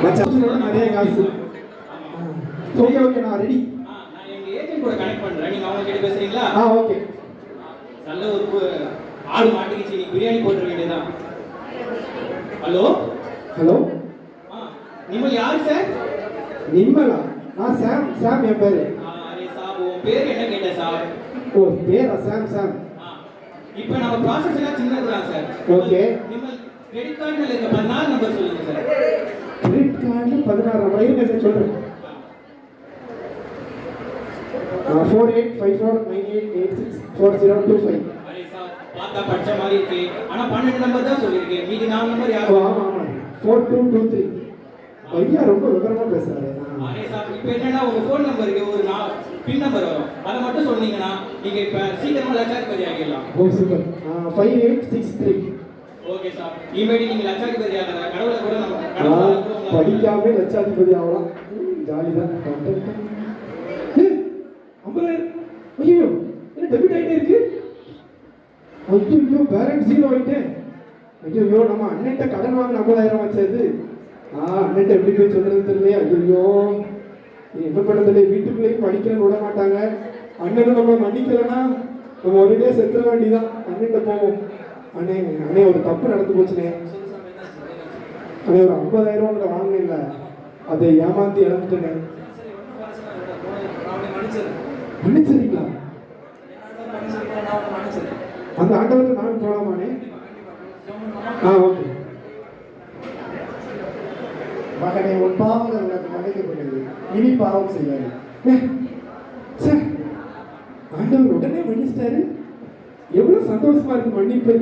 மச்சானோட நிறைய காசு. Okay okay நான் ரெடி. நான் எங்க ஏஜென்ட் கூட கனெக்ட் பண்றேன். நீங்க அவங்க கிட்ட பேசுறீங்களா? ஓகே. நல்ல ஒரு ஆடு மாட்டிக்கிச்சு, நீ பிரியாணி போட்டுற வேண்டியதான். Hello hello. நிம்மல் யாரு சார்? நிம்மலா? நான் சாம். சாம் என் பேரு. அரே சார், உன் பேர் என்ன கேட்டேன் சார்? ஓ பேரா? சாம் சாம். இப்போ நம்ம ப்ராசஸ் எல்லாம் சின்னதுதான் சார். ஓகே. நிம்மல் கிரெடிட் கார்டுல இருக்க 14 நம்பர் சொல்லுங்க சார். கிரெடிட் கார்டு 16 நம்பர் இருங்க சார் சொல்றேன். 485498864025. அரே சார், பார்த்தா படிச்ச மாதிரி இருக்கு. ஆனா 12 நம்பர் தான் சொல்லிருக்கேன். மீதி 4 நம்பர் யாரு? ஆமா ஆமா 4223. ஐயா ரொம்ப விவரமா பேசுறாரு. அரே சார், இப்போ என்னன்னா உங்க ஃபோன் நம்பருக்கு ஒரு பின் நம்பர் வரும். அதை மட்டும் சொன்னீங்கன்னா நீங்க இப்ப சீக்கிரமா லட்சாதிபதி ஆகிடலாம். ஓ சூப்பர். 5863. Okay sir. இனிமேல் நீங்க லட்சாதிபதி ஆகலாம். கடவுளை கூட நம்ம படிக்காம லட்சாதிபதி ஆகலாம். ஜாலிதான். 50,000. ஐயோ என்ன டெபிட் ஆயிட்டே இருக்கு? ஐயோ பேலன்ஸ் ஜீரோ ஆயிட்டே. ஐயோ நம்ம அண்ணன்ட்ட கடன் வாங்க 50,000 வச்சது. அண்ணன்ட்ட எப்படி போய் சொல்றது தெரியலையே. ஐயோ என்ன பண்ணுறது? வீட்டுக்குள்ளேயும் படிக்கலன்னு விட மாட்டாங்க. அண்ணனும் நம்ம மன்னிக்கலன்னா நம்ம ஒரே செத்துற வேண்டிதான். அண்ணன்ட்ட போவோம். அண்ணே அண்ணே ஒரு தப்பு நடந்து போச்சுனே. அண்ணே ஒரு 50,000 வாங்கினேன்ல, அதை ஏமாத்தி இழந்துட்டேனே. மன்னிச்சிருக்கீங்களா? அந்த ஆண்டவர்கிட்ட நான் போகலாமானே? ஓகே. மகனை உன் பாவங்கள் உனக்கு மன்னிக்கப்பட்டது, இனி பாவம் செய்யாது. சார் ஆண்டவர் உடனே மன்னிச்சிட்டாரு. எவ்வளவு சந்தோஷமா இருக்கு. மன்னிப்பு